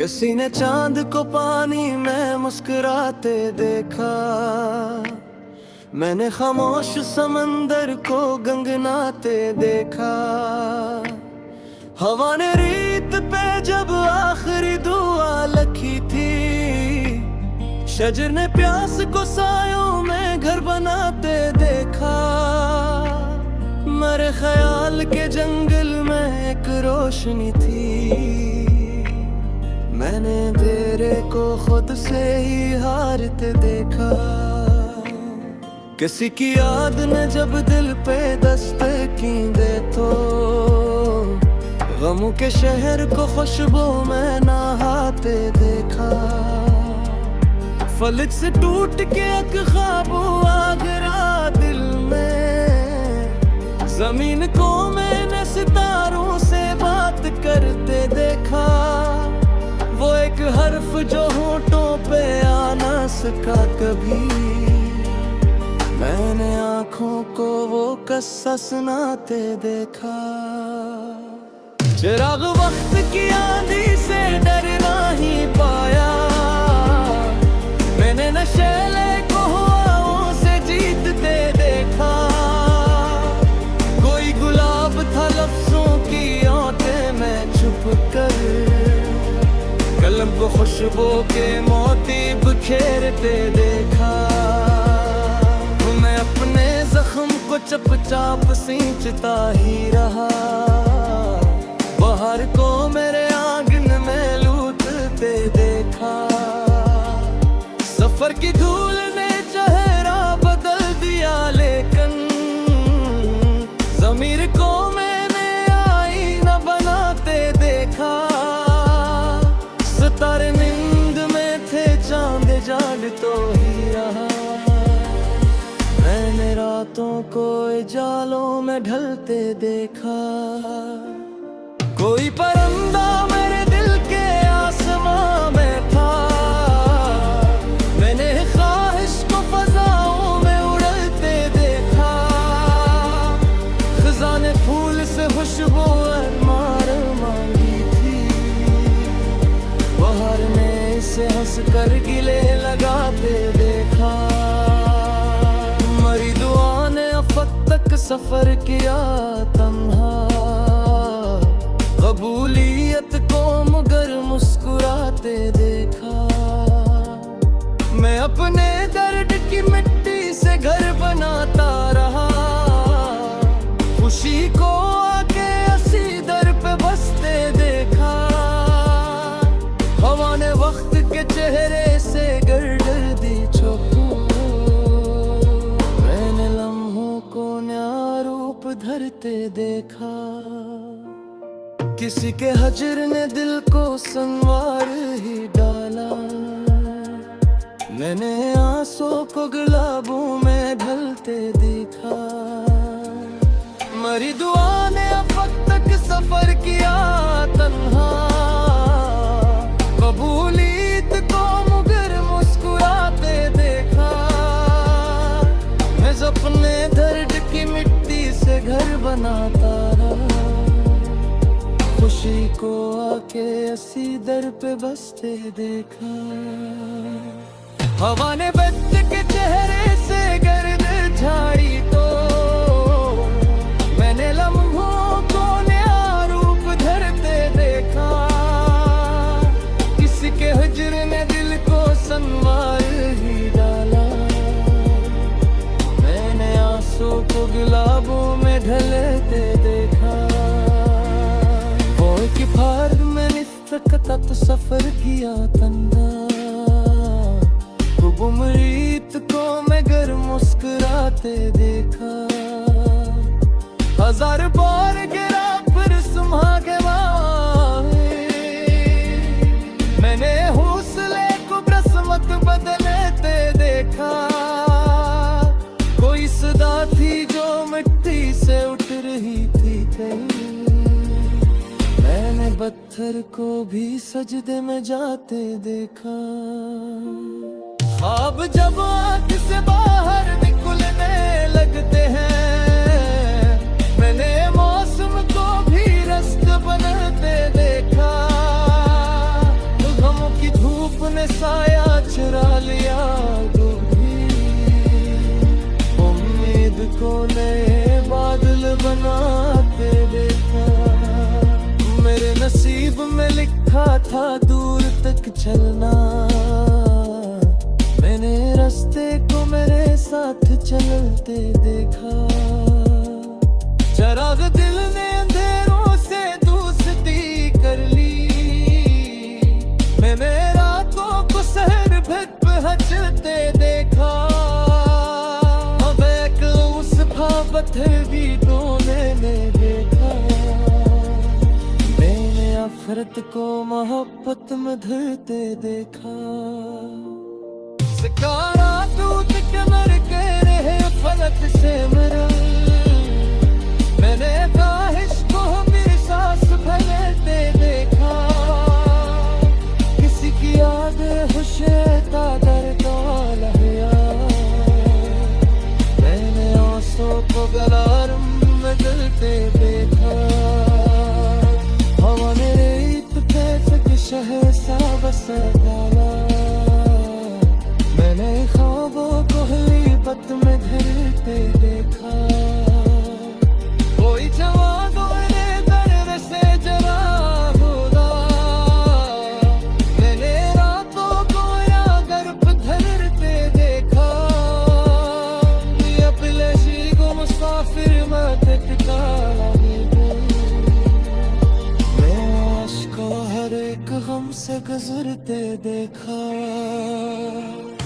किसी ने चांद को पानी में मुस्कुराते देखा, मैंने खामोश समंदर को गंगनाते देखा। हवा ने रीत पे जब आखिरी दुआ लिखी थी, शजर ने प्यास को सायों में घर बनाते देखा। मेरे ख्याल के जंगल में एक रोशनी थी, मैंने अंधेरे को खुद से ही हारते देखा। किसी की याद ने जब दिल पे दस्तक की दे तो, गमों के शहर को खुशबू में नहाते देखा। फलक से टूट के एक ख्वाब आगरा दिल में, जमीन को मैंने सितारों से बात करते देखा। वो एक हर्फ जो होठों पे आ ना सका कभी, मैंने आँखों को वो किस्सा सुनाते देखा। चिराग वक्त की आंधी से डरना ही पाया, मैंने नशेले को हवाओं से जीतते देखा। कोई गुलाब था लफ्जों की आंखें में छुप कर, कलम को खुशबू के मोती बिखेरते देखा। मैं अपने जख्म को चुपचाप सींचता ही रहा, बाहर को मेरे आंगन में लूटते देखा। सफर की धूल ने चेहरा बदल दिया, लेकिन ज़मीर को मैंने आईना बनाते देखा। सितारे नींद में थे, चांद जाग तो ही रहा, मैंने रातों को जालों में ढलते देखा। कोई परिंदा मेरे दिल के आसमां में था, मैंने ख्वाहिश को फज़ाओं में उड़ते देखा। ख़ज़ां ने फूल से खुशबू अरमान मांगी थी, बहार ने इसे हंस कर गिले लगाते देखा। मरी दुआ ने अफ़क़ तक सफ़र किया तन्हा, कबूलियत को मगर मुस्कुराते देखा। मैं अपने दर्द की मिट्टी से घर बनाता रहा, खुशी को आके असी दर पे बसते देखा। हवा ने वक्त के चेहरे से गर्दन दी छुपू, मैंने लम्हों को नया रूप धरते देखा। किसी के हजर ने दिल को संवार ही डाला, मैंने आंसू को गुलाबों में ढलते देखा। मरी दुआ ने अफ़क़ तक सफर किया तन्हा, कबूलियत को मगर मुस्कुराते देखा। मैं अपने दर्द की मिट्टी से घर बनाता रहा, खुशी को आके असी दर पे बसते देखा। हवा ने बच्चे के चेहरे से गर्द झाड़ी तो, मैंने लम्हों को नया रूप धरते देखा। किसी के हिज्र ने दिल को संवार ही डाला, मैंने आंसू को गुलाबों में ढलते देखा। कि फार्ग में निफ़क़ता तो सफर किया तन्हा, खूब उम्रीत को मगर मुस्कुराते देखा। हजार बार गिरा फिर सुम्हा के वाहे, मैंने हौसले को बरसमत बदलते देखा। कोई सदा थी जो मिट्टी से उठ रही थी कहीं, मैंने पत्थर को भी सजदे में जाते देखा। ख्वाब जब आँख से बाहर निकलने लगते हैं, मैंने मौसम को भी रास्ता बनाते देखा। बनाते देखा। मेरे नसीब में लिखा था दूर तक चलना, मैंने रास्ते को मेरे साथ चलते देखा। चराग दिल ने अंधेरों से दोस्ती कर ली, मैंने रातों को सहर भर पे हंसते देखा। अब एक उस पत्थर भी डोने में देखा, मैंने अफरत को मोहब्बत में धरते देखा। सिकारा टूट के मर के रहे फलक से मरा, मैंने ख्वाहिश को मेरी सांस फैलते देखा। किसी की याद खुशता दर्द लहया, मैंने आंसू को गलारम में जलते देखा। हवा ने रेत पे सके शहर सा बस डाला, मैंने ख्वाबों को गलीबत में घिरते देखा। कोई जवान मेरे दर्द से जरा होगा, मैंने रातों को या गर्भ धरते देखा। ये पिलशी को मुसाफिर मत टिकाला, मैं आशिको हर एक गम से गुजरते देखा।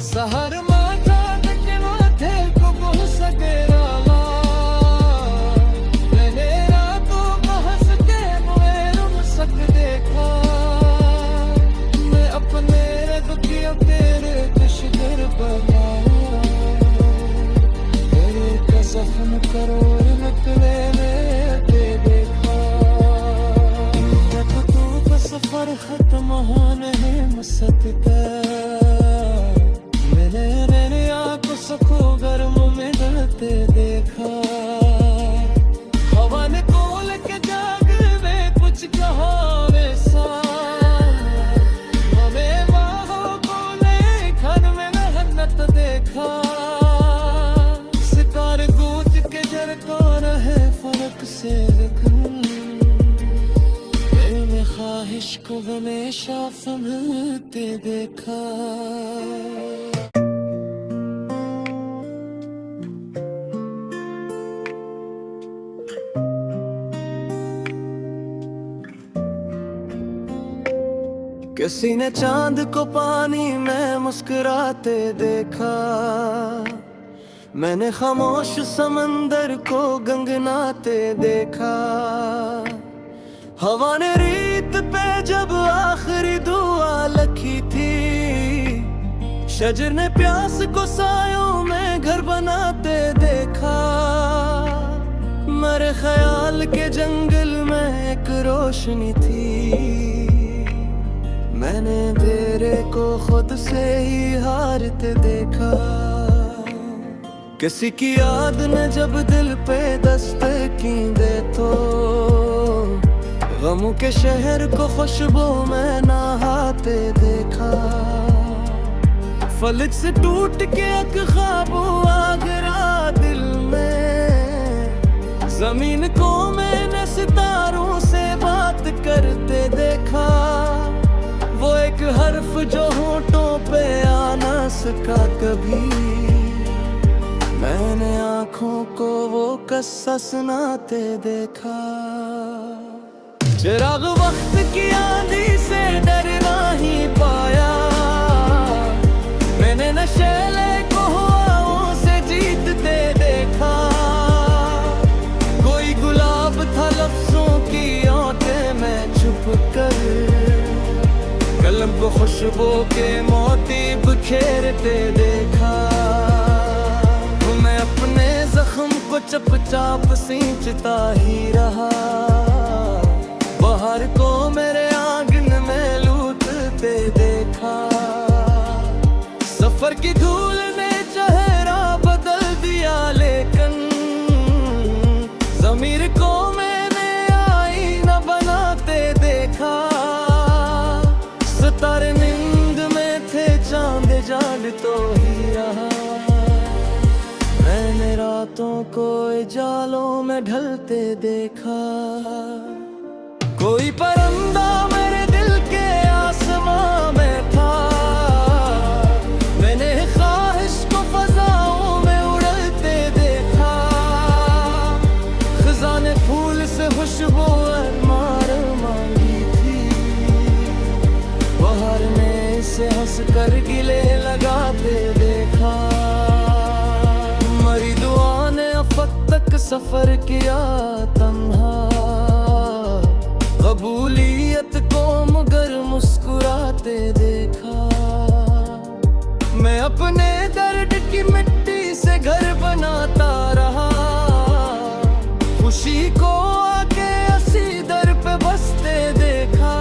सहर माथा के माथे को बोल सके राला, मैंने रातों को हंस के मुझे रुम सक देखा। मैं अपने दुखियों तेरे कश्गर बनाया, तेरे का जख्म करो निकले दे देखा। जब तू का सफर खत्म होने मसत का, मैंने आंखों सखो गर्म में डलते देखा। हवा ने खोल के जाग में कुछ कहा वैसा, हमें बाहों को ले घर में मेहनत देखा। सितारे गूंज के जरता रहे फलक से जख्म, मैंने ख्वाहिश को हमेशा संभलते देखा। किसी ने चांद को पानी में मुस्कुराते देखा, मैंने खामोश समंदर को गंगनाते देखा। हवा ने रेत पे जब आखिरी दुआ लिखी थी, शजर ने प्यास को सायों में घर बनाते देखा। मेरे ख्याल के जंगल में एक रोशनी थी, मैंने तेरे को खुद से ही हारते देखा। किसी की याद ने जब दिल पे दस्तक की दे तो, गमों के शहर को खुशबू में नहाते देखा। फलक से टूट के एक ख्वाबों आगरा दिल में, जमीन को मैंने सितारों से बात करते देखा। वो एक हर्फ जो होठों पे आ ना सका कभी, मैंने आँखों को वो किस्सा सुनाते देखा। चिराग वक्त की आंधी से डर नहीं पाया, मैंने नशेले को हवाओं से जीतते देखा। कोई गुलाब था लफ्जों की आंखें में छुप कर, कलम को खुशबू के मोती बिखेरते देखा। मैं अपने जख्म को चुपचाप सींचता ही रहा, बाहर को मेरे आंगन में लूटते देखा। सफर की धूल ने चेहरा बदल दिया, लेकिन ज़मीर को मैंने आईना बनाते देखा। सितारे नींद में थे, चांद जान तो ही रहा, मैंने रात रातों को जालों में ढलते देखा। कोई परिंदा मेरे दिल के आसमां में था, मैंने ख्वाहिश को फजाओं में उड़ते देखा। खज़ां ने फूल से खुशबू मार मांगी थी, बहार ने इसे हंस कर गिले लगाते देखा। मरी दुआ ने अफक तक सफर किया तन्हा, कबूलियत को मगर मुस्कुराते देखा। मैं अपने दर्द की मिट्टी से घर बनाता रहा, खुशी को आके असी दर पे बसते देखा।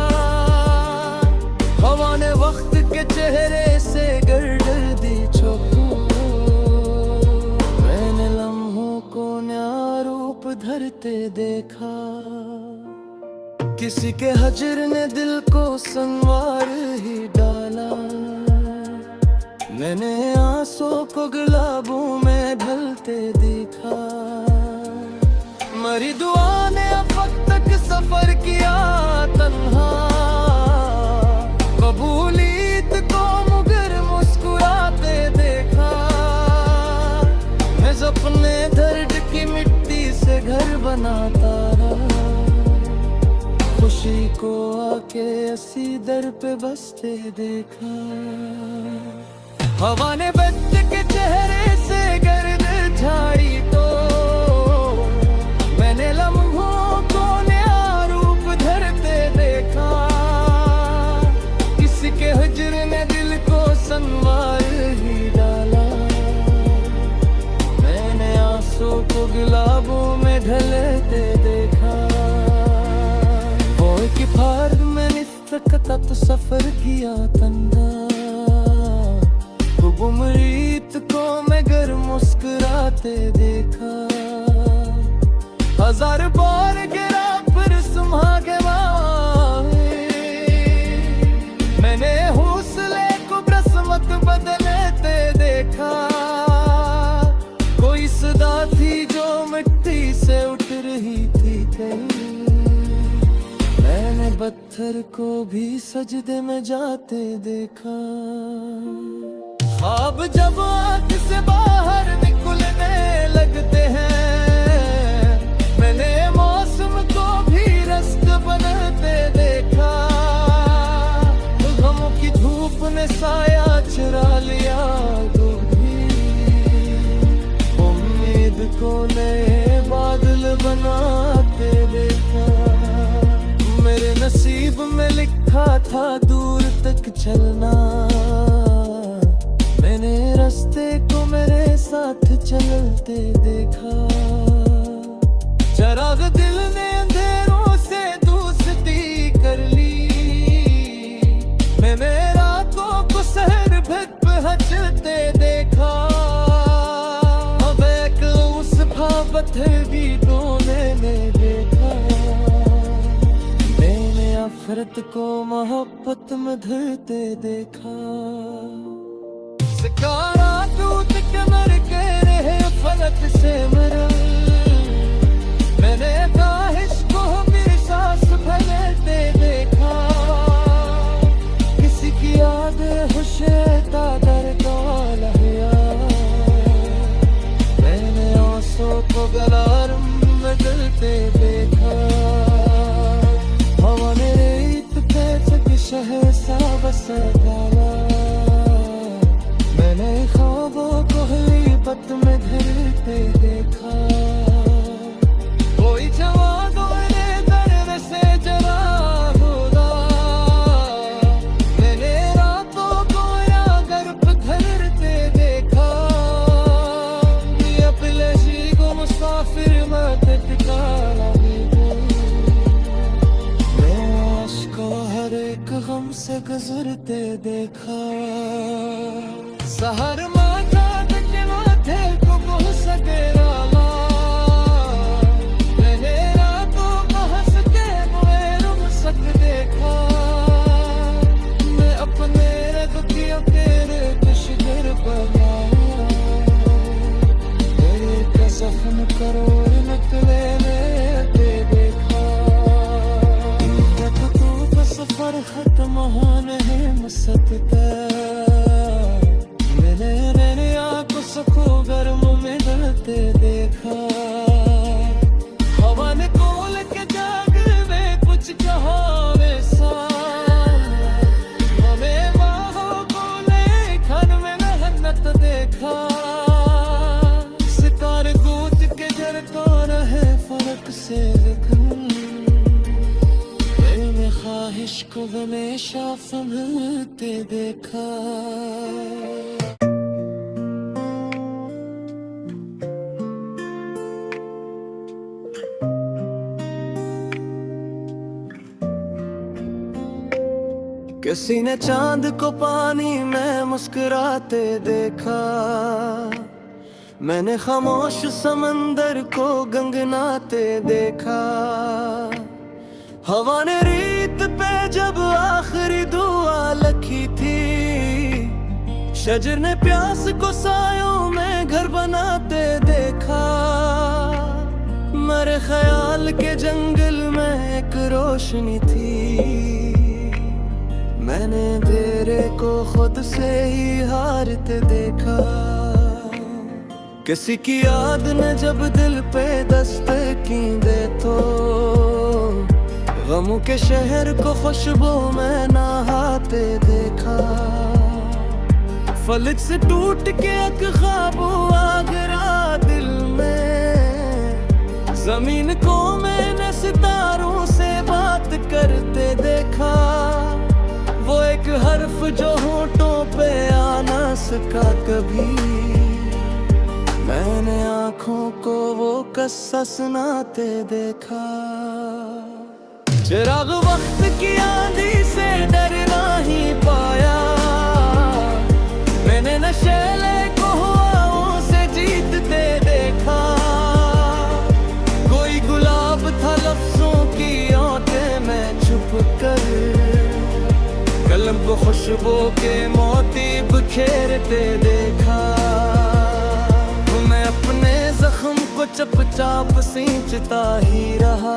हवा ने वक्त के चेहरे से गर्दन दी छुपा, मैंने लम्हों को नया रूप धरते देखा। किसी के हजर ने दिल को संवार ही डाला, मैंने आंसू को गुलाबों में ढलते देखा। मरी दुआ ने अफक तक सफर किया तन्हा, कबूलियत को मगर मुस्कुराते देखा। मैं अपने दर्द की मिट्टी से घर बनाता रहा, खुशी को आके असी दर पे बसते देखा। हवा ने बच्चे के चेहरे से गर्द झाड़ी तो, मैंने लम्हों को नया रूप धरते देखा। किसी के हिजर ने दिल को संवार ही डाला, मैंने आंसू को गुलाबों में ढलते देखा। की फार्ग में निस्सकता तो सफर किया तन्हा, खूब उम्रीत को मगर मुस्कुराते देखा। हजार बार गिरा फिर सुम्हा के बाहे, मैंने हौसले को बरसमत बदलते देखा। कोई सदा थी जो मिट्टी से उठ रही थी कहीं, मैंने पत्थर को भी सजदे में जाते देखा। ख्वाब जब आँख से बाहर निकलने लगते हैं, मैंने मौसम को भी रस्त बनते देखा। गमों की धूप ने साया चुरा लिया तो भी, उम्मीद को नए बादल बनाते देखा। मेरे नसीब में लिखा था दूर तक चलना, मैंने रास्ते को मेरे साथ चलते देखा। चराग दिल ने अंधेरों से दोस्ती कर ली, मैंने रातों को शहर भर पे हंसते देखा। अब एक उस पत्थर भी डोने में देखा, नफरत को मोहब्बत में धरते देखा। सिकारा टूट के मर के रहे फलक से मरा, मैंने ख्वाहिश को मेरी सांस फैलते देखा। किसी की याद हुशेता दर को लहया, मैंने आंसू को गलारम में डलते देखा। हवा ने रेत पे चक शहर सा बसा डाला, मैंने ख्वाबों को गलीबत में धरते देखा। कोई जवान गोरे दर्द से जला होगा, मैंने रातों को यागर पे धरते देखा। अपने जी को मुसाफिर मत टिकाला, हर एक गम से गुजरते देखा। सहर माथा के माथे को मुँह सके डाला, मैंने रातों को हंस के मुए रुम सक देखा। मैं अपने रखियों के कुछ घर पर आया, तेरे देखा। सितारे गूंज के जरता रहे फलक से लेकिन में ख्वाहिश को हमेशा संभलते देखा। किसी ने चांद को पानी में मुस्कुराते देखा। मैंने खामोश समंदर को गंगनाते देखा। हवा ने रीत पे जब आखिरी दुआ लिखी थी, शजर ने प्यास को सायों में घर बनाते देखा। मेरे ख्याल के जंगल में एक रोशनी थी, मैंने अंधेरे को खुद से ही हारते देखा। किसी की याद ने जब दिल पे दस्तक की दे तो गमों के शहर को खुशबू में नहाते देखा। फलक से टूट के एक ख्वाब आ गिरा दिल में। जमीन को मैंने सितारों से बात करते देखा। वो एक हर्फ जो होठों पे आ ना सका कभी, मैंने आँखों को वो किस्सा सुनाते देखा। चिराग वक्त की आंधी से डरना ही पाया, मैंने नशेले को हवाओं से जीतते देखा। कोई गुलाब था लफ्जों की आंखें में छुप कर, कलम को खुशबू के मोती बिखेरते देखा। मैं अपने जख्म को चुपचाप सींचता ही रहा,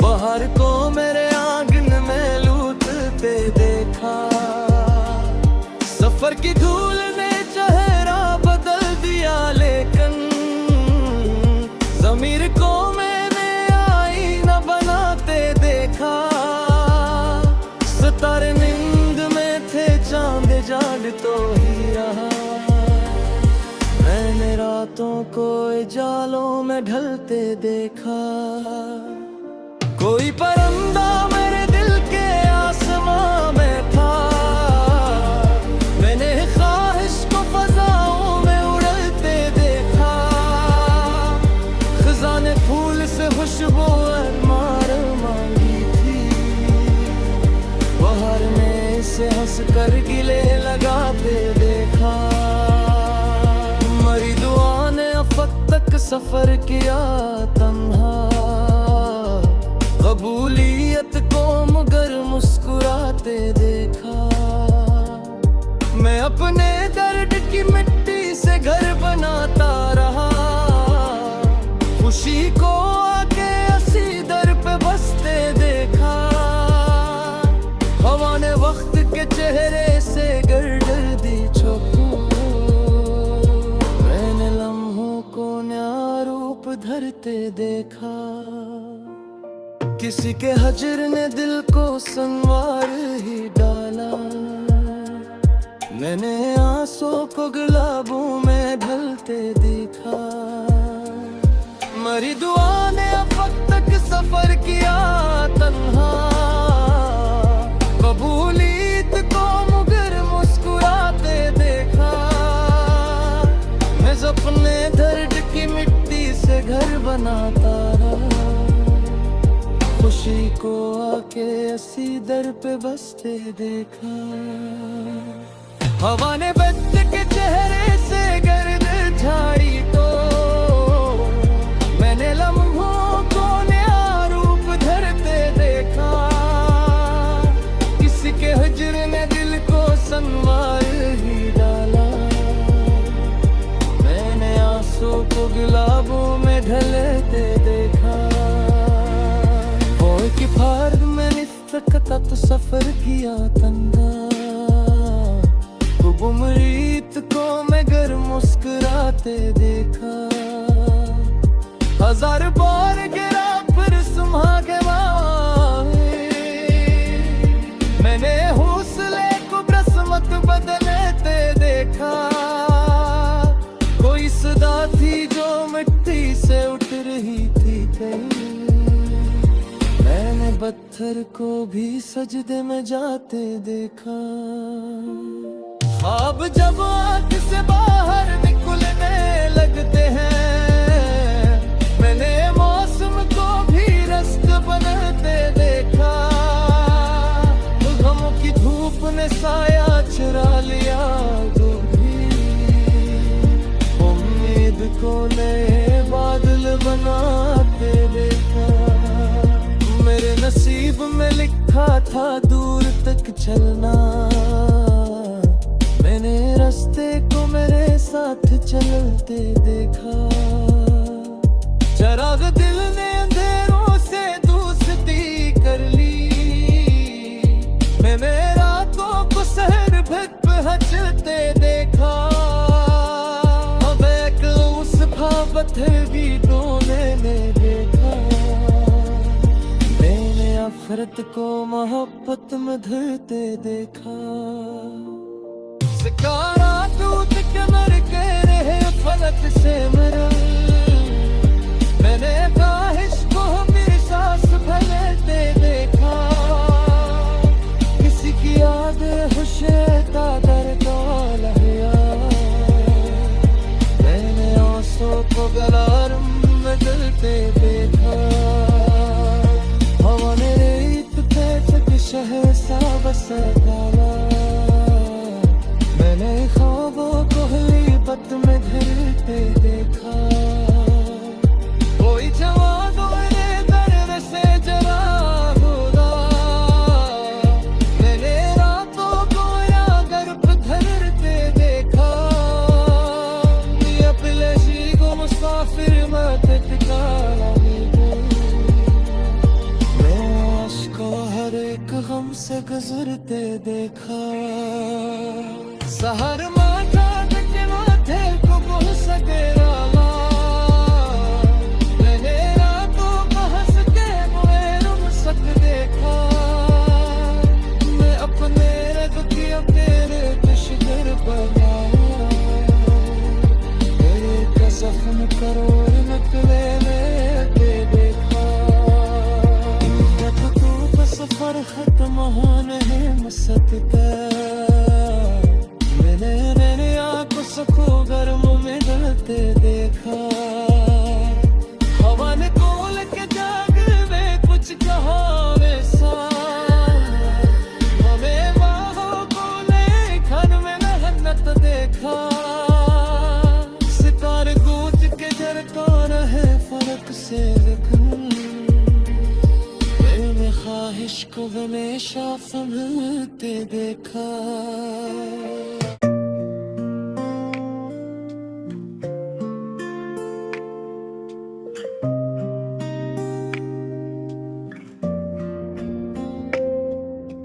बाहर को मेरे आंगन में लूटते देखा। सफर की धूल ने चेहरा बदल दिया लेकिन ज़मीर को मैंने आईना बनाते देखा। सितारे नींद में थे, चांद जाग तो ही रहा। मैंने रातों को जालों में ढलते देखा। कोई परिंदा मेरे दिल के आसमां में था, मैंने ख्वाहिश को फज़ाओं में उड़ते देखा। खजाने फूल से खुशबू अरमान मांगी थी, बाहर में इसे हंस कर गिले लगाते देखा। मरी दुआ ने अफक तक सफर किया तन्हा, कबूलियत को मगर मुस्कुराते देखा। मैं अपने दर्द की मिट्टी से घर बनाता रहा, खुशी को आके असी दर पे बसते देखा। हवा ने वक्त के चेहरे से गर्दी छुपा, मैंने लम्हों को नया रूप धरते देखा। किसी के हजर ने दिल को संवार ही डाला, मैंने आंसू को गुलाबों में ढलते देखा। मरी दुआ ने अब तक सफर किया तन्हा, कबूलियत को मगर मुस्कुराते देखा। मैं अपने दर्द की मिट्टी से घर बनाता रहा, खुशी को आके असी दर पे बसते देखा। हवा ने बच्चे के चेहरे से गर्द झाड़ी तो मैंने लम्हों को नया रूप धरते देखा। किसी के हिज्र ने दिल को संवार ही डाला, मैंने आंसू को गुलाबों में ढलते देखा। कि फार्ग में निस्सकता तो सफर किया तंदा, गुमरीत को मैं घर मुस्कुराते देखा। हजार बार गिरा फिर सुम्हा के बाहे, मैंने हौसले को बरसमत बदलते देखा। पत्थर को भी सजदे में जाते देखा। ख्वाब जब आँख से बाहर निकलने लगते हैं, मैंने मौसम को भी रास्ता बनते देखा। गमों की धूप ने साया चुरा लिया, तो भी उम्मीद को नए बादल बनाते देखा। मेरे नसीब में लिखा था दूर तक चलना, मैंने रास्ते को मेरे साथ चलते देखा। चिराग दिल ने अंधेरों से दोस्ती कर ली, मैंने रातों को शहर भर पे चलते देखा। अब एक उस पत्थर भी डोले ने देखा, मैंने आफरत को मोहब्बत में धरते देखा। सिकारा टूट के मर के रहे फलक से मरा, मैंने ख्वाहिश को मेरी सांस फैलते देखा। किसी की याद खुशता दर्द लहया, मैंने आंसू को गलारम में जलते देखा। हवा ने रेत पे चक शहर सा बसा डाला, मैंने ख्वाबों को गलीबत में धरते देखा। कोई जवान मेरे दर्द से जरा होगा, मैंने रातों को यागर पे धरते देखा। अपलेशी को मुसाफिर मत ठिकाना को हर एक गम से गुजरते देखा। सहर माथा के माथे को बोल सके रामा, मैंने रातों को हंस के मोए रुम सक देखा। मैं अपने रग की तेरे तशगर बनाया, तेरे का जख्म करोड़ नकले में देखा। सफर खत्म होने है मसत का, मैंने आंखों सको गर्म में डलते देखा। हवा ने कोल के जाग में कुछ कहा वैसा, हमें बाहों को ले खन में मेहनत देखा। सितारे गूंज के जरता रहे फर्क से लेकिन, ख्वाहिश को हमेशा संभलते देखा।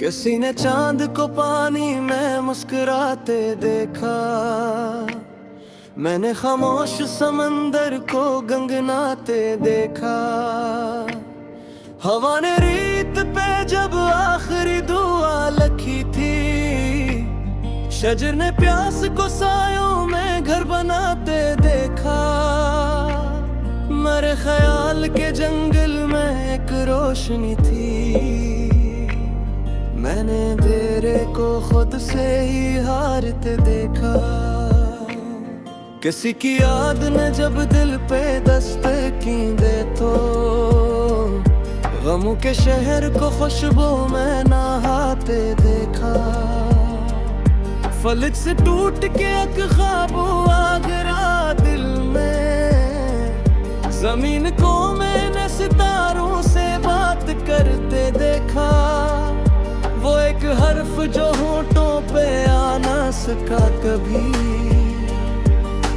किसी ने चांद को पानी में मुस्कुराते देखा, मैंने खामोश समंदर को गंगनाते देखा। हवा ने रेत पे जब आखिरी दुआ लिखी थी, शजर ने प्यास को सायों में घर बनाते देखा। मेरे ख्याल के जंगल में एक रोशनी थी, मैंने अंधेरे को खुद से ही हारते देखा। किसी की याद ने जब दिल पे दस्तक की दे तो, गमों के शहर को खुशबू में नहाते देखा। फलक से टूट के एक ख्वाब आगरा दिल में, जमीन को मैंने सितारों से बात करते देखा। वो एक हर्फ जो होठों पे आ ना सका कभी,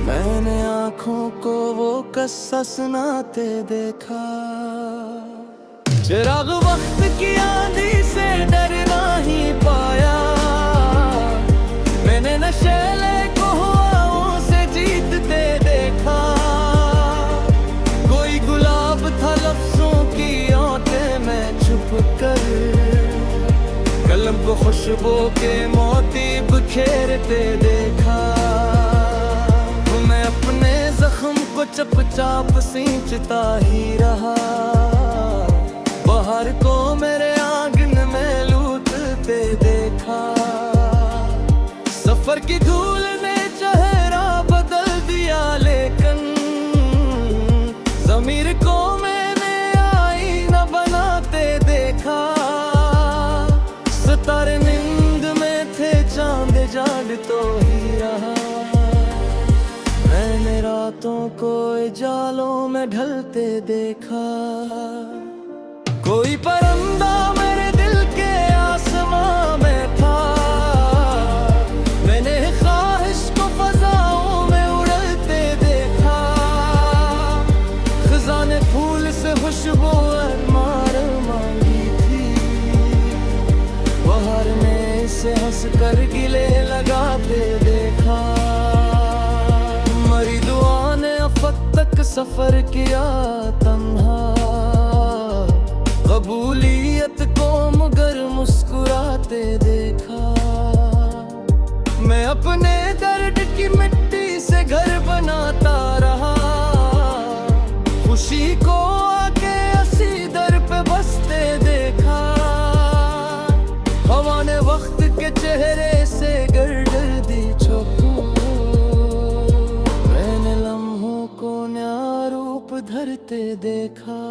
मैंने आँखों को वो किस्सा सुनाते देखा। चिराग वक्त की आंधी से डर नहीं पाया, मैंने नशेले को हवाओं से जीतते देखा। कोई गुलाब था लफ्जों की आंखें में छुप कर, कलम को खुशबू के मोती बिखेरते देखा। मैं अपने जख्म को चुपचाप सींचता ही रहा, बाहर को मेरे की धूल ने चेहरा बदल दिया, लेकिन ज़मीर को मैंने आईना बनाते देखा। सितारे नींद में थे, चांद जाग तो ही रहा। मैंने रातों को जालों में ढलते देखा। कोई परिंदा मेरे दिल के आसमां में था। मैंने ख्वाहिश को फज़ाओं में उड़ते देखा। ख़ज़ां ने फूल से खुशबू अरमान मांगी थी। बहार ने इसे हंस कर गिले लगाते देखा। मरी दुआ ने अफ़क़ तक सफ़र किया तन्हा। कबूलियत को मगर मुस्कुराते देखा। मैं अपने दर्द की मिट्टी से घर बनाता रहा। खुशी को आके असी दर पे बसते देखा। हवा ने वक्त के चेहरे से गर्दन दी छुपा। मैंने लम्हों को नया रूप धरते देखा।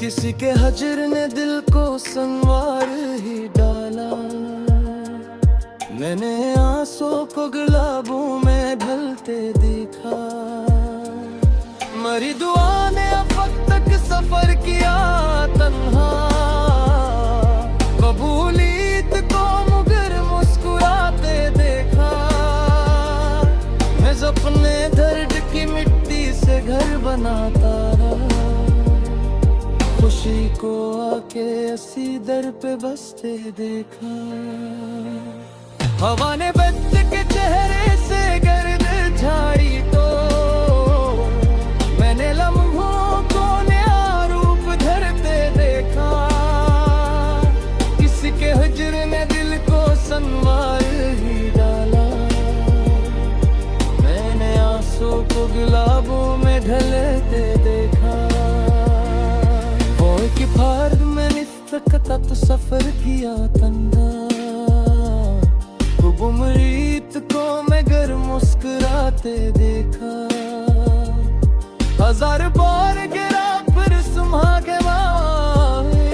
किसी के हजर ने दिल को संवार ही डाला। मैंने आंसू को गुलाबों में ढलते देखा। मरी दुआ ने अफ़क़ तक सफर किया तन्हा। कबूलियत को मगर मुस्कुराते देखा। मैं अपने दर्द की मिट्टी से घर बनाता रहा। खुशी को आके असी दर पे बसते देखा। हवा ने बच्चे के चेहरे से गर्द झाड़ी तो मैंने लम्हों को नया रूप धरते देखा। किसी के हिज्र ने दिल को संवार ही डाला। मैंने आंसू को गुलाबों में ढलते देखा। कि फार्ग में निफ़क़ता तो सफ़र किया तन्हा। खूब उम्रीत को मैं घर मुस्कुराते देखा। हजार बार गिरा फिर सुम्हा के बाहे।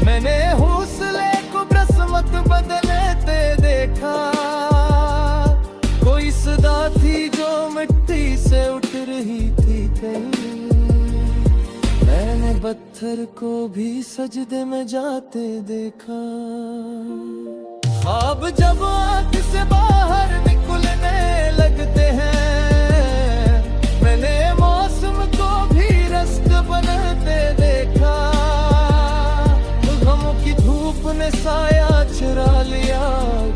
मैंने हौसले को बरसमत बदलते देखा। कोई सदा थी जो मिट्टी से उठ रही थी कहीं। मैंने पत्थर को भी सजदे में जाते देखा। ख्वाब जब आँख से बाहर निकलने लगते हैं। मैंने मौसम को भी रस्त बनते देखा। गमों की धूप ने साया चुरा लिया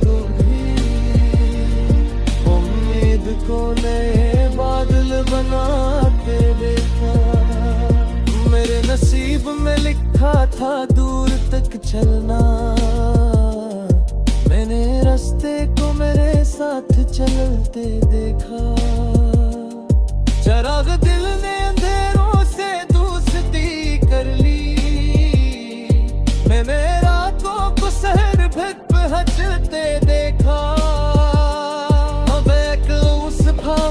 तो भी। उम्मीद को नए बादल बनाते देखा। मेरे नसीब में लिखा था दूर तक चलना। मैंने रास्ते को मेरे साथ चलते देखा। चराग दिल ने अंधेरों से दोस्ती कर ली। मैंने रातों को सहर भर पे हंसते देखा। अब एक उस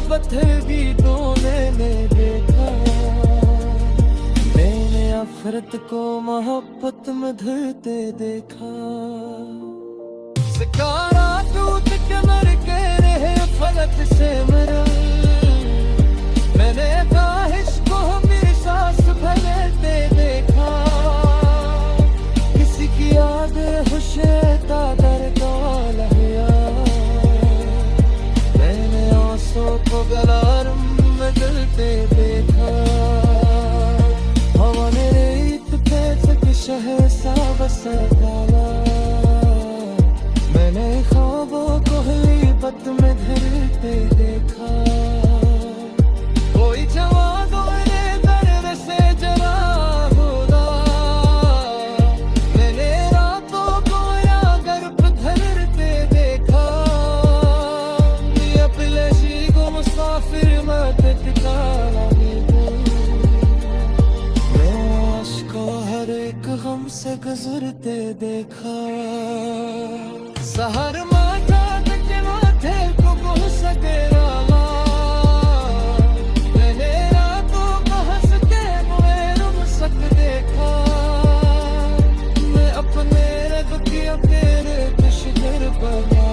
पत्थर भी तोने ने देखा। नफरत को मोहब्बत में धरते देखा। सिकारा टूट के मर के रहे फलक से मरा। मैंने ख्वाहिश को हमेशा संभलते देखा। किसी की याद खुशता दर का लहया। मैंने आंसू को गलारम में जलते देखा। हवा ने रेत पे तक शहर सा बसा डाला। मैंने ख्वाबों को गलीबत में धरते देखा। कोई जवान मेरे दर्द से जला होगा। मैंने रातों को या घर पे धरते देखा। ये पिलशी को मुसाफिर मत टिकाना। गम से गुजरते देखा। सहर माथा के माथे को गुह सकेरा मैंने रातों को हंस के मुझे रुम सक देखा मैं अपने रग की तेरे कश्गर बना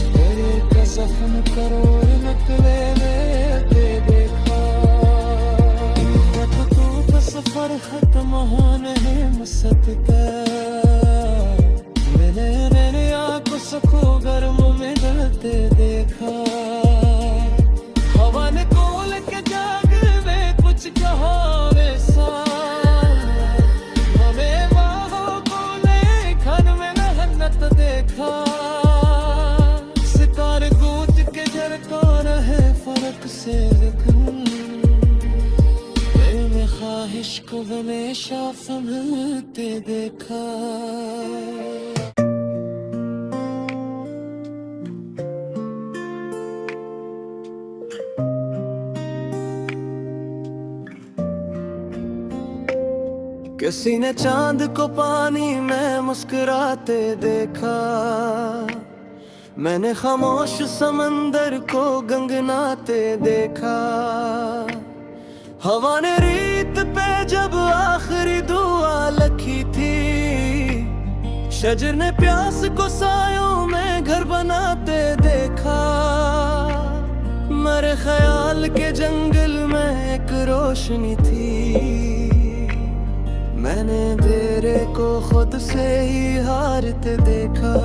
तेरे का सफन करो नकले में दे देखा तो तू का सफर खत्म होने सकता मैंने आंखों सखो गर्म में डलते देखा हवा ने कोल के जाग में कुछ कहा वैसा हमें बाहों को ले खन में मेहनत देखा सितारे गूंज के झरका रहे फर्क से ख्वाहिश को हमेशा संभलते देखा किसी ने चांद को पानी में मुस्कुराते देखा मैंने खामोश समंदर को गंगनाते देखा हवा ने रीत पे जब आखिरी दुआ लिखी थी शजर ने प्यास को सायों में घर बनाते देखा मेरे ख्याल के जंगल में एक रोशनी थी मैंने अंधेरे को खुद से ही हारते देखा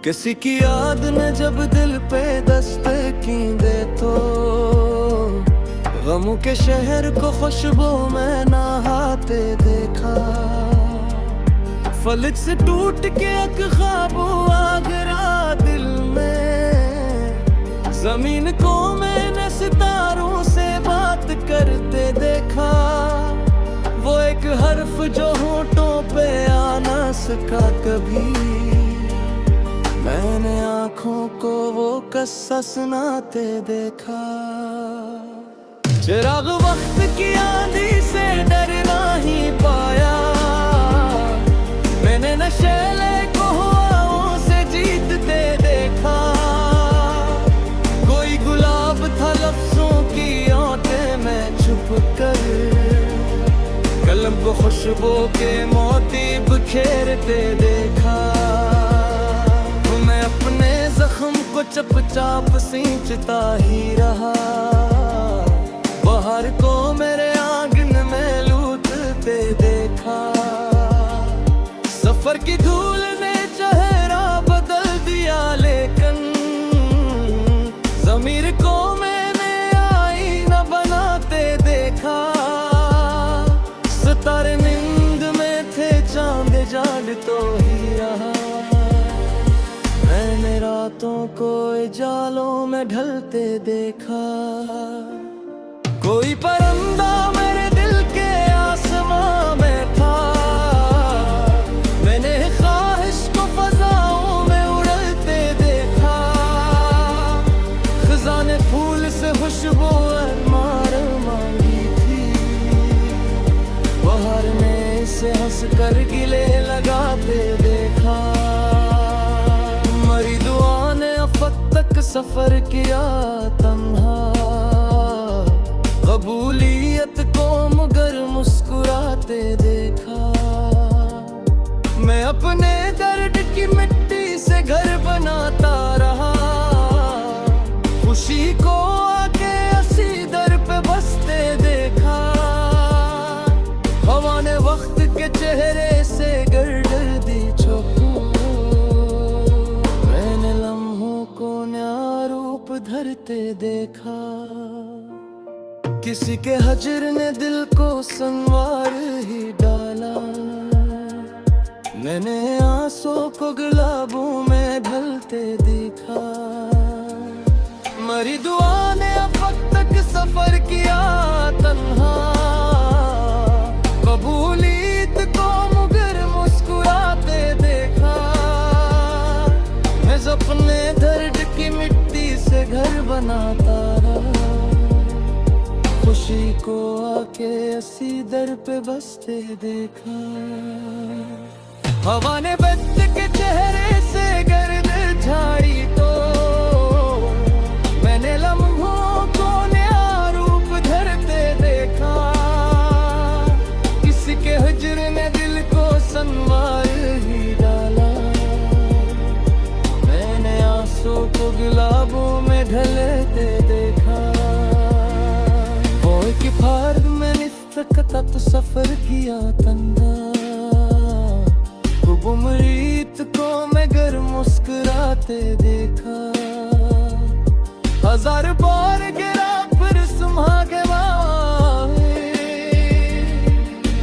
किसी की याद ने जब दिल पे दस्तक की दे तो गमों के शहर को खुशबू में नहाते देखा फलक से टूट के एक ख्वाब आगरा दिल में जमीन को मैंने सितारों से बात करते देखा वो एक हर्फ जो होठों पे आ ना सका कभी मैंने आँखों को वो किस्सा सुनाते देखा चिराग वक्त की आंधी से डरना ही पाया मैंने नशेले को हवाओं से जीतते देखा कोई गुलाब था लफ्जों की आंखें में छुप कर कलम को खुशबू के मोती बिखेरते देखा मैं अपने जख्म को चपचाप सींचता ही रहा बाहर को मेरे आंगन में लूटते देखा सफर की धूल ने चेहरा बदल दिया लेकिन ज़मीर को मैंने आईना बनाते देखा सितारे नींद में थे चांद जाग तो ही रहा मैंने रातों को जालों में ढलते देखा कोई परिंदा मेरे दिल के आसमां में था मैंने ख्वाहिश को फज़ाओं में उड़ते देखा खज़ाने फूल से खुशबू अरमान मांगी थी बाहर ने इसे हंस कर गिले लगाते देखा मरी दुआ ने अफक तक सफर किया तन्हा कबूलियत को मगर मुस्कुराते देखा मैं अपने दर्द की मिट्टी से घर बनाता रहा खुशी को आके असी दर पे बसते देखा हवा ने वक्त के चेहरे से गर्दी छुपा मैंने लम्हों को नया रूप धरते देखा किसी के हजर ने दिल को संवार ही डाला मैंने आंसू को गुलाबों में ढलते देखा मरी दुआ ने अब तक सफर किया तन्हा कबूलियत को मगर मुस्कुराते देखा मैं अपने दर्द की मिट्टी से घर बनाता रहा खुशी को आके असी दर पे बसते देखा हवा ने बच्चे के चेहरे से गर्द झाड़ी तो मैंने लम्हों को नया रूप धरते देखा। किसी के हिज्र ने दिल को संवार ही डाला। मैंने आंसू को गुलाबों में ढलते देखा। वो एक फार्ग में निस्सकता तो सफर किया तन्हा। उम्रीत को मैं घर मुस्कुराते देखा। हजार बार गिरा फिर संभा के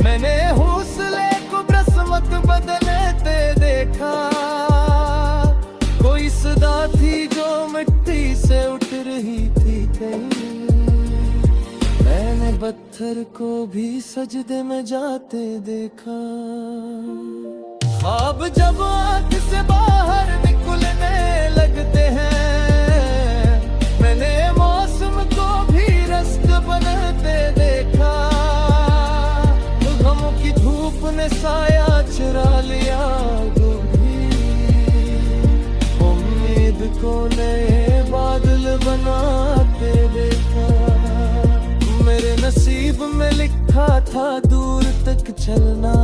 मैंने हौसले को बरसमत बदलते देखा। कोई सदा थी जो मिट्टी से उठ रही थी कहीं। मैंने पत्थर को भी सजदे में जाते देखा। ख्वाब जब आँख से बाहर निकलने लगते हैं, मैंने मौसम को भी रस्त बनते देखा। गमों की धूप ने साया चुरा लिया उम्मीद को नए बादल बनाते देखा। मेरे नसीब में लिखा था दूर तक चलना।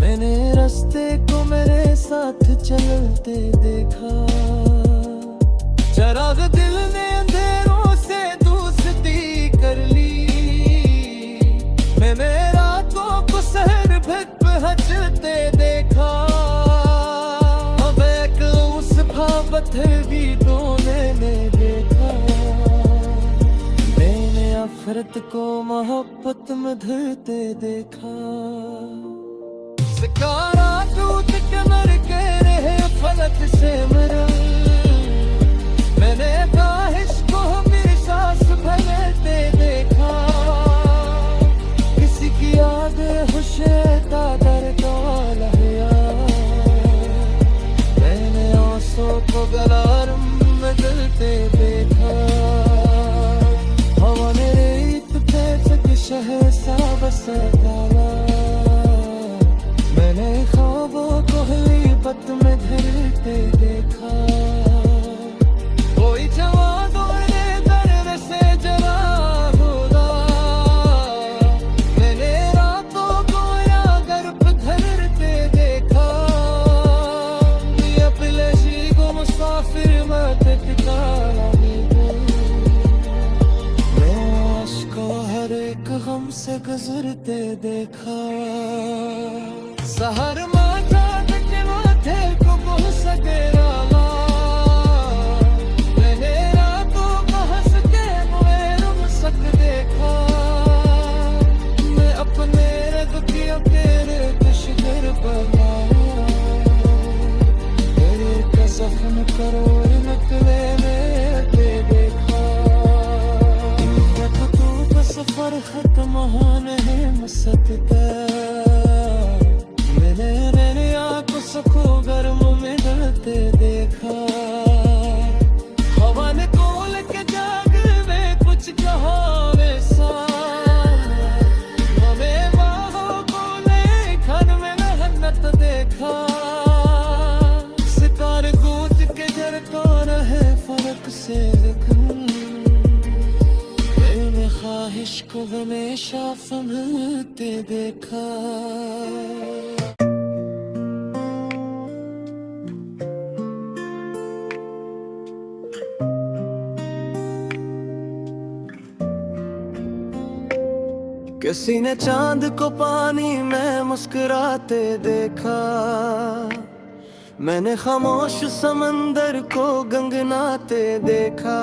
मैंने रास्ते को मेरे साथ चलते देखा। चराग दिल ने अंधेरों से दोस्ती कर ली। मैंने रातों को सहर भर हंसते देखा। अब एक उस पत्थर भी तोने में देखा। मैंने अफरत को मोहब्बत में धरते देखा। सिकारा टूट के मर के रहे फलक से मरा। मैंने ख्वाहिश को मेरी सांस भरते देखा। किसी की याद खुशता दर्द लहया। मैंने आंसू को गलारम में जलते देखा। हवा ने रेत पे सक शहर सा बसा डाला। मैंने ख्वाबों को गलीबत में धरते देखा। कोई जवान दौड़े दर्द से जला होगा। मैंने रातों को या गर्भ धरते देखा। अपलशी को मुसाफिर मत टिकाला। मैं आशिको हर एक गम से गुजरते देखा। सहर माथा के माथे को बोल सके राला। मैंने रातों को हंस के मुझे सक देखा। मैं अपने रगतियों के शिगर बनाया। तेरे का सफन करो नकले में देखा। तू सफर खत्म होने मसत का। मैंने आँखों सखो गर्म में डलते देखा। हवा ने कोल के जाग में कुछ कहा वैसा। हमें बाहों को ले घर में मेहनत देखा। सितारे गूंज के जरता रहे फर्क से मैंने ख्वाहिश को हमेशा संभलते देखा। किसी ने चांद को पानी में मुस्कुराते देखा। मैंने खामोश समंदर को गंगनाते देखा।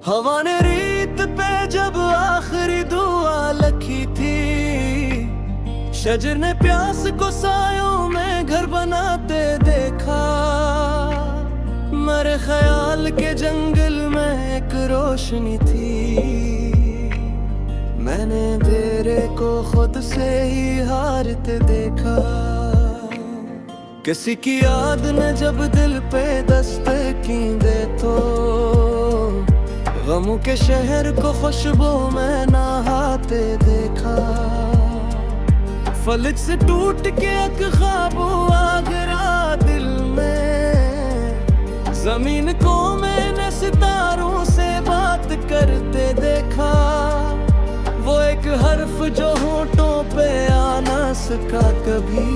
हवा ने रेत पे जब आखिरी दुआ लिखी थी। शजर ने प्यास को सायों में घर बनाते देखा। मेरे ख्याल के जंगल में एक रोशनी थी। मैंने अंधेरे को खुद से ही हारते देखा। किसी की याद ने जब दिल पे दस्तक की दे तो गमों के शहर को खुशबू में नहाते देखा। फलक से टूट के एक ख्वाब आगरा दिल में। जमीन को मैंने सितारों से बात करते देखा। वो एक हर्फ जो होठों पे आ ना सका कभी।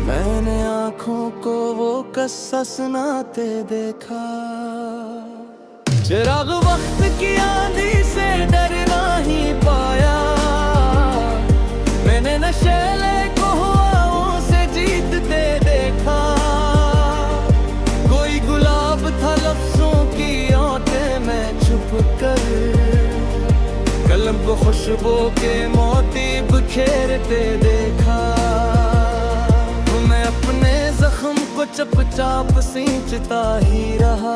मैंने आँखों को वो किस्सा सुनाते देखा। चिराग वक्त की आंधी से डरना ही पाया। मैंने नशेले को हवाओं से जीतते देखा। कोई गुलाब था लफ्जों की ओंठें में छुप कर। कलम को खुशबू के मोती बिखेरते देखा। मैं अपने जख्म को चुपचाप सींचता ही रहा।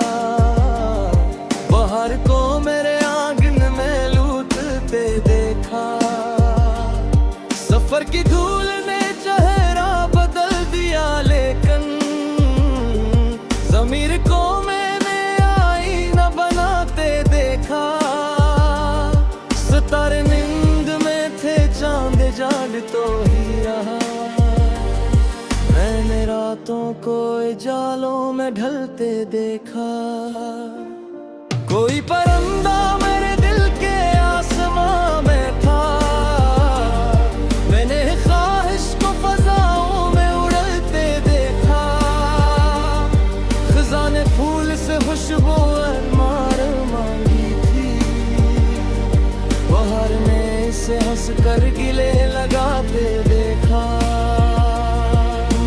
बाहर को मेरे आंगन में लूटते देखा। सफर की धूल ने चेहरा बदल दिया, लेकिन ज़मीर को मैंने आईना बनाते देखा। सितारे नींद में थे, चांद जाग तो ही रहा। मैंने रातों को जालों में ढलते देखा। कोई परिंदा मेरे दिल के आसमां में था। मैंने ख्वाहिश को फजाओं में उड़ते देखा। खजाने फूल से खुशबू मार मांगी थी। बाहर ने इसे हंस कर गिले लगाते देखा।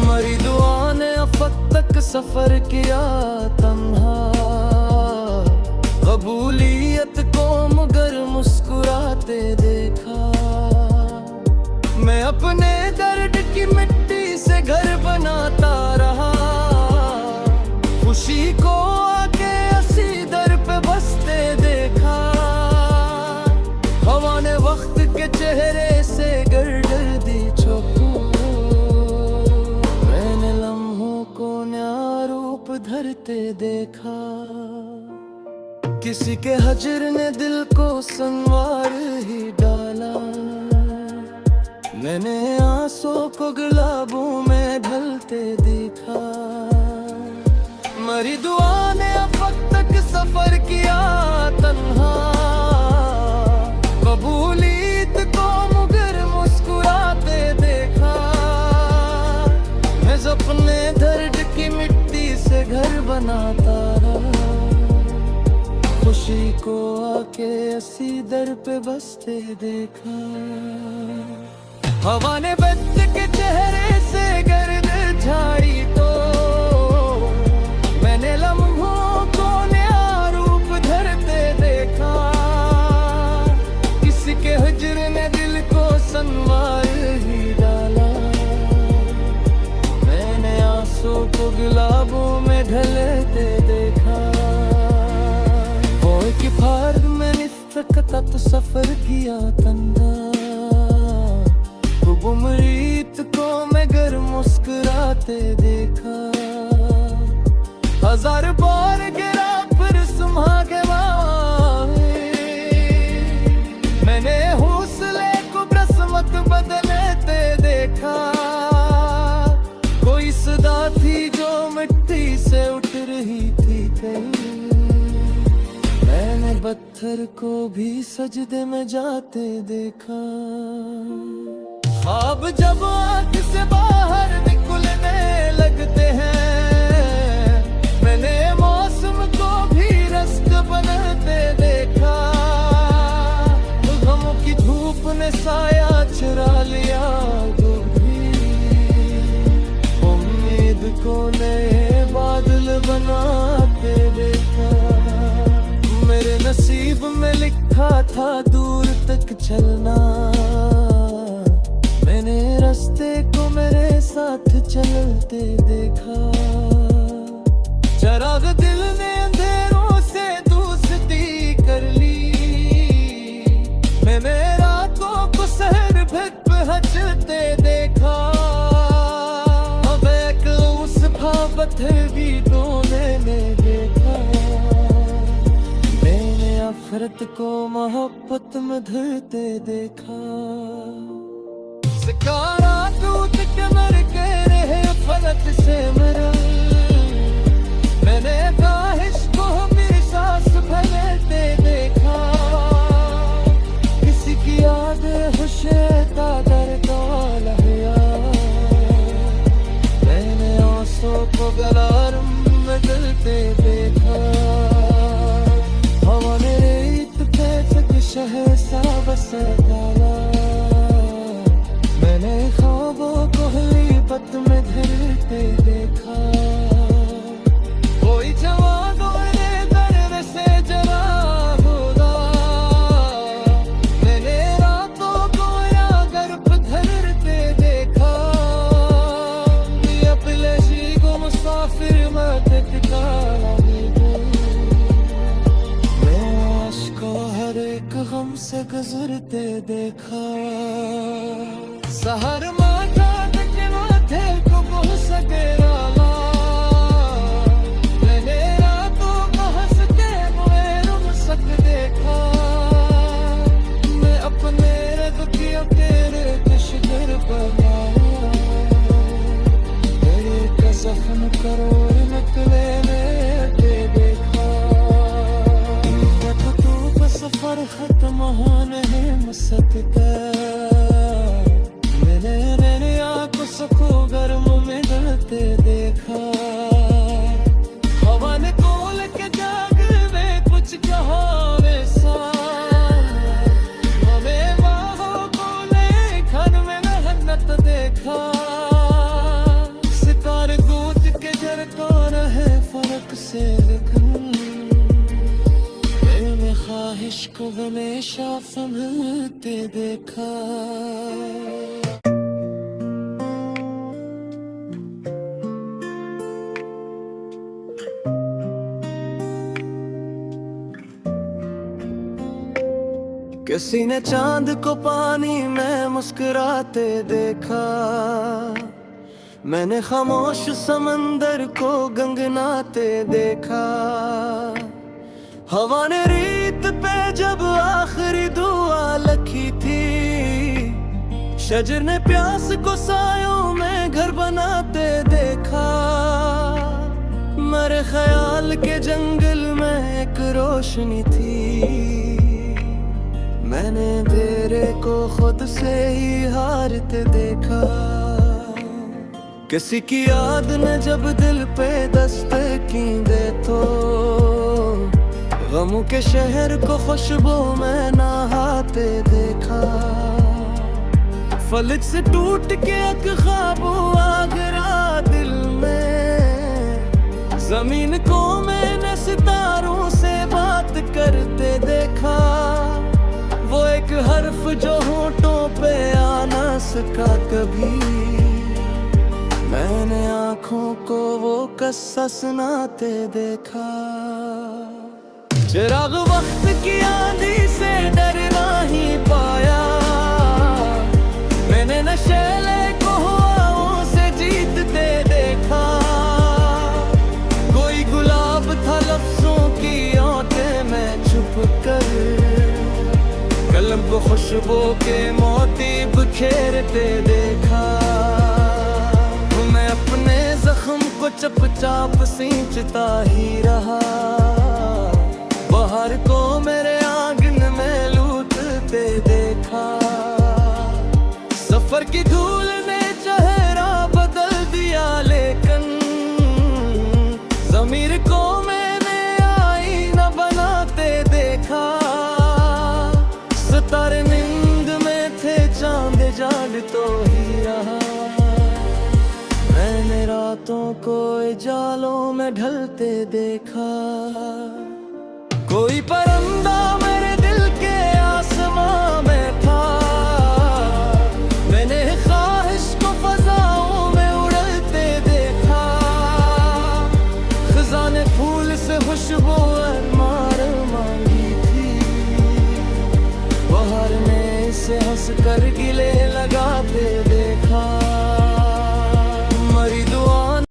मरी दुआ ने अफक तक सफर किया तन्हा। कबूलियत को मगर मुस्कुराते देखा। मैं अपने दर्द की मिट्टी से घर बनाता रहा। खुशी को आके असी दर पे बसते देखा। हवा ने वक्त के चेहरे से गर्दन दी छुपू। मैंने लम्हों को नया रूप धरते देखा। किसी के हजर ने दिल को संवार ही डाला। मैंने आंसू को गुलाबों में ढलते देखा। मरी दुआ ने अब तक सफर किया तन्हा। कबूलियत को मगर मुस्कुराते देखा। मैं अपने दर्द की मिट्टी से घर बनाता रहा। खुशी को आके असी दर पे बसते देखा। हवा ने बच्चे के चेहरे से गर्द झाड़ी तो मैंने लम्हों को नया रूप धरते देखा। किसी के हिज्र ने दिल को संवार ही डाला। मैंने आंसू को गुलाबों में ढलते देखा। कि फर्द मैंने तो सफर किया तंदा। गुमरीत को मैं घर मुस्कुराते देखा। हजार बार गिरा फिर सुम्हा के मैंने हौसले को बरसमत बदलते देखा। कोई सदा थी जो मिट्टी से उठ रही थी कहीं। मैंने पत्थर को भी सजदे में जाते देखा। ख्वाब जब आँख से बाहर निकलने लगते हैं। मैंने मौसम को भी रस्त बनते देखा। गमों की धूप ने साया चुरा लिया तो भी। उम्मीद को नए बादल बनाते देखा। मेरे नसीब में लिखा था दूर तक चलना। मैंने रास्ते को मेरे साथ चलते देखा। चिराग दिल ने अंधेरों से दोस्ती कर ली। मैंने रातों को शहर भर पे हंसते देखा। अब एक उस पत्थर भी तो मैंने देखा। नफरत को मोहब्बत में धरते देखा। तारा टूट के मर के रहे फलक से मेरा, मैंने ख्वाहिश को मेरी सांस भरते देखा। किसी की याद खुशता दर्द लहया, मैंने आंसू को गलारम में गलते देखा। हवा ने रेत पे तक शहर सा बसर डाला, मैंने ख्वाबों को गलीबत में धरते देखा। कोई जवान मेरे दर्द से जला होगा, मैंने रातों को या गर्भ धरते देखा। अपने जी को मुसाफिर मत ठिकाना दे, मैं आशिकों हर एक गम से गुजरते देखा। सहर माथा के माथे को बोल सके राला, मैंने रातों को हंस के मुझे रुम सक देखा। मैं अपने दुखियों तेरे कश्गर पर आया, तेरे का जख्म करोड़ नकले में देखा। तो सफर खत्म होने मुसकता, मैंने आंखों सको गर्म में डरते देखा। हवा ने कोल के जाग में कुछ कहा वैसा, हमें बाहों को ले घर में मेहनत देखा। सितारे गूंज के जरका रहे फर्क से लेकिन, मैंने ख्वाहिश को हमेशा संभलते देखा। किसी ने चांद को पानी में मुस्कुराते देखा, मैंने खामोश समंदर को गंगनाते देखा। हवा ने रेत पे जब आखिरी दुआ लिखी थी, शजर ने प्यास को सायों में घर बनाते देखा। मेरे ख्याल के जंगल में एक रोशनी थी, मैंने अंधेरे को खुद से ही हारते देखा। किसी की याद ने जब दिल पे दस्तक की दे तो, गमों के शहर को खुशबू में नहाते देखा। फलक से टूट के एक ख्वाब आगरा दिल में, जमीन को मैंने सितारों से बात करते देखा। वो एक हर्फ जो होठों पे आ ना सका कभी, मैंने आँखों को वो किस्सा सुनाते देखा। चिराग वक्त की आंधी से डरना ही पाया, मैंने नशेले को हवाओं से जीतते देखा। कोई गुलाब था लफ्जों की आंखें में छुप कर, कलम को खुशबू के मोती बिखेरते देखा। मैं अपने जख्म को चुपचाप सींचता ही रहा, बाहर को मेरे आंगन में लूटते देखा। सफर की धूल ने चेहरा बदल दिया, लेकिन ज़मीर को मैंने आईना बनाते देखा। सितारे नींद में थे, चांद जाग तो ही रहा, मैंने रातों को जालों में ढलते देखा। कोई परिंदा मेरे दिल के आसमां में था, मैंने ख्वाहिश को फज़ाओं में उड़ते देखा। खजाने फूल से खुशबू अरमान मांगी थी, बाहर में से हंस कर गिले लगाते